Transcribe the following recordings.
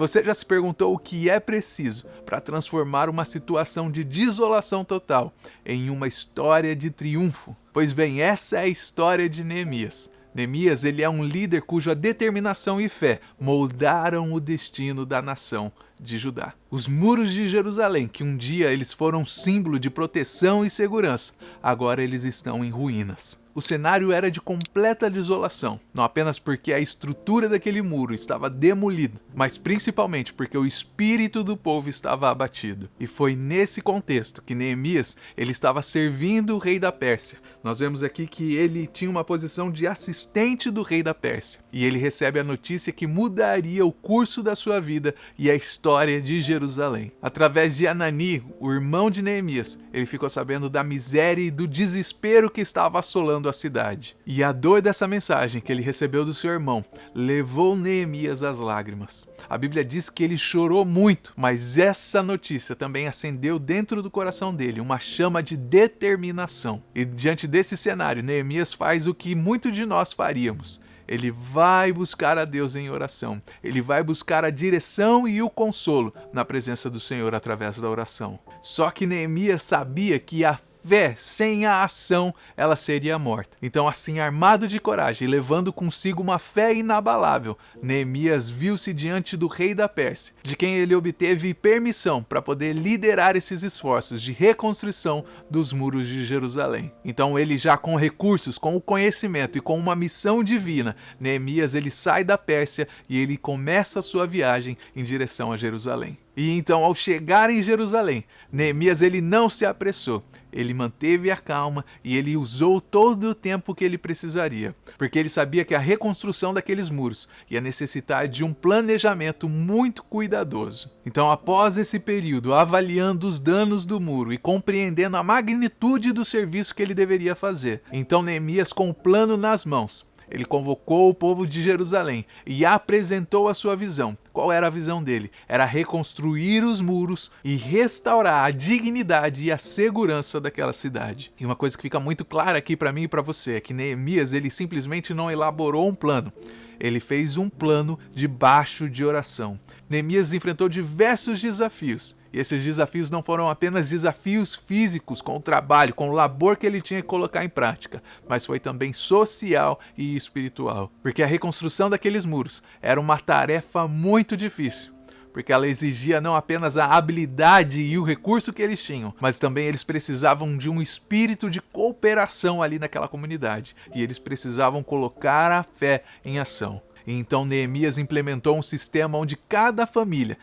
Você já se perguntou o que é preciso para transformar uma situação de desolação total em uma história de triunfo? Pois bem, essa é a história de Neemias. Neemias, ele é um líder cuja determinação e fé moldaram o destino da nação de Judá. Os muros de Jerusalém, que um dia eles foram símbolo de proteção e segurança, agora eles estão em ruínas. O cenário era de completa desolação, não apenas porque a estrutura daquele muro estava demolida, mas principalmente porque o espírito do povo estava abatido. E foi nesse contexto que Neemias ele estava servindo o rei da Pérsia. Nós vemos aqui que ele tinha uma posição de assistente do rei da Pérsia, e ele recebe a notícia que mudaria o curso da sua vida e a história de Jerusalém. Através de Anani, o irmão de Neemias, ele ficou sabendo da miséria e do desespero que estava assolando a cidade. E a dor dessa mensagem que ele recebeu do seu irmão levou Neemias às lágrimas. A Bíblia diz que ele chorou muito, mas essa notícia também acendeu dentro do coração dele uma chama de determinação. E diante desse cenário, Neemias faz o que muitos de nós faríamos. Ele vai buscar a Deus em oração. Ele vai buscar a direção e o consolo na presença do Senhor através da oração. Só que Neemias sabia que a fé sem a ação, ela seria morta. Então, assim, armado de coragem, levando consigo uma fé inabalável, Neemias viu-se diante do rei da Pérsia, de quem ele obteve permissão para poder liderar esses esforços de reconstrução dos muros de Jerusalém. Então, ele já com recursos, com o conhecimento e com uma missão divina, Neemias ele sai da Pérsia e ele começa a sua viagem em direção a Jerusalém. E então, ao chegar em Jerusalém, Neemias ele não se apressou. Ele manteve a calma e ele usou todo o tempo que ele precisaria, porque ele sabia que a reconstrução daqueles muros ia necessitar de um planejamento muito cuidadoso. Então, após esse período, avaliando os danos do muro e compreendendo a magnitude do serviço que ele deveria fazer, então Neemias, com o plano nas mãos, ele convocou o povo de Jerusalém e apresentou a sua visão. Qual era a visão dele? Era reconstruir os muros e restaurar a dignidade e a segurança daquela cidade. E uma coisa que fica muito clara aqui para mim e para você é que Neemias ele simplesmente não elaborou um plano. Ele fez um plano debaixo de oração. Neemias enfrentou diversos desafios. E esses desafios não foram apenas desafios físicos com o trabalho, com o labor que ele tinha que colocar em prática, mas foi também social e espiritual. Porque a reconstrução daqueles muros era uma tarefa muito difícil. Porque ela exigia não apenas a habilidade e o recurso que eles tinham, mas também eles precisavam de um espírito de cooperação ali naquela comunidade. E eles precisavam colocar a fé em ação. E então Neemias implementou um sistema onde cada família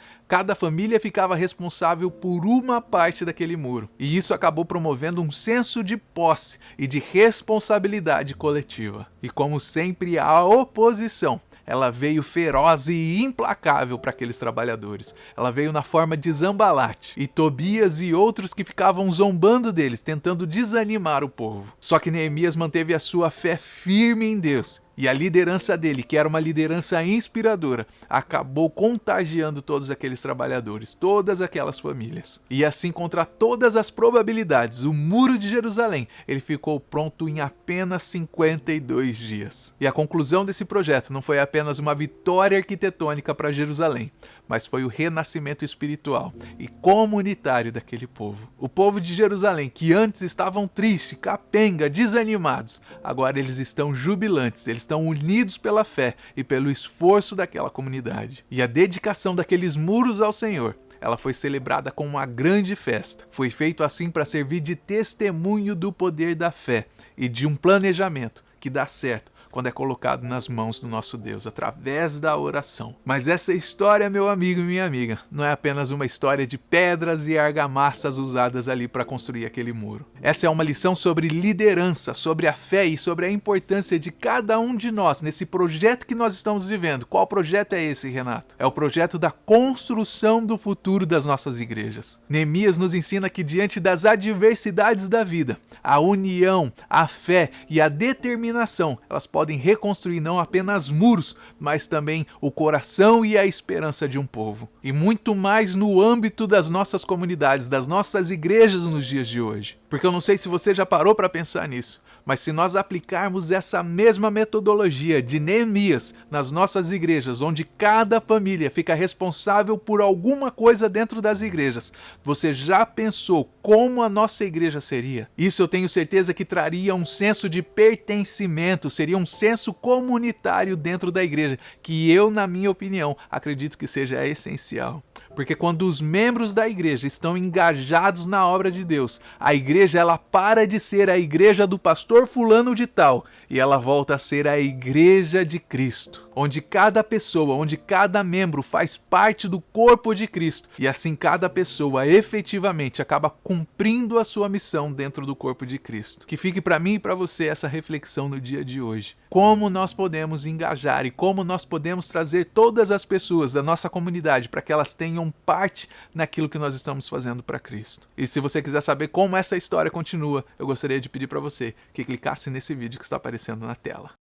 ficava responsável por uma parte daquele muro. E isso acabou promovendo um senso de posse e de responsabilidade coletiva. E como sempre, a oposição ela veio feroz e implacável para aqueles trabalhadores. Ela veio na forma de Zambalate e Tobias e outros que ficavam zombando deles, tentando desanimar o povo. Só que Neemias manteve a sua fé firme em Deus. E a liderança dele, que era uma liderança inspiradora, acabou contagiando todos aqueles trabalhadores, todas aquelas famílias. E assim, contra todas as probabilidades, o Muro de Jerusalém ele ficou pronto em apenas 52 dias. E a conclusão desse projeto não foi apenas uma vitória arquitetônica para Jerusalém, mas foi o renascimento espiritual e comunitário daquele povo. O povo de Jerusalém, que antes estavam tristes, capenga, desanimados, agora eles estão jubilantes, eles estão unidos pela fé e pelo esforço daquela comunidade. E a dedicação daqueles muros ao Senhor, ela foi celebrada com uma grande festa. Foi feito assim para servir de testemunho do poder da fé e de um planejamento que dá certo quando é colocado nas mãos do nosso Deus, através da oração. Mas essa história, meu amigo e minha amiga, não é apenas uma história de pedras e argamassas usadas ali para construir aquele muro. Essa é uma lição sobre liderança, sobre a fé e sobre a importância de cada um de nós nesse projeto que nós estamos vivendo. Qual projeto é esse, Renato? É o projeto da construção do futuro das nossas igrejas. Neemias nos ensina que diante das adversidades da vida, a união, a fé e a determinação, elas podem reconstruir não apenas muros, mas também o coração e a esperança de um povo. E muito mais no âmbito das nossas comunidades, das nossas igrejas nos dias de hoje. Porque eu não sei se você já parou para pensar nisso, mas se nós aplicarmos essa mesma metodologia de Neemias nas nossas igrejas, onde cada família fica responsável por alguma coisa dentro das igrejas, você já pensou como a nossa igreja seria? Isso eu tenho certeza que traria um senso de pertencimento, seria um senso comunitário dentro da igreja, que eu, na minha opinião, acredito que seja essencial. Porque quando os membros da igreja estão engajados na obra de Deus, a igreja ela para de ser a igreja do pastor fulano de tal e ela volta a ser a igreja de Cristo, onde cada pessoa, onde cada membro faz parte do corpo de Cristo e assim cada pessoa efetivamente acaba cumprindo a sua missão dentro do corpo de Cristo. Que fique para mim e para você essa reflexão no dia de hoje. Como nós podemos engajar e como nós podemos trazer todas as pessoas da nossa comunidade para que elas tenham parte naquilo que nós estamos fazendo para Cristo. E se você quiser saber como essa história continua, eu gostaria de pedir para você que clicasse nesse vídeo que está aparecendo na tela.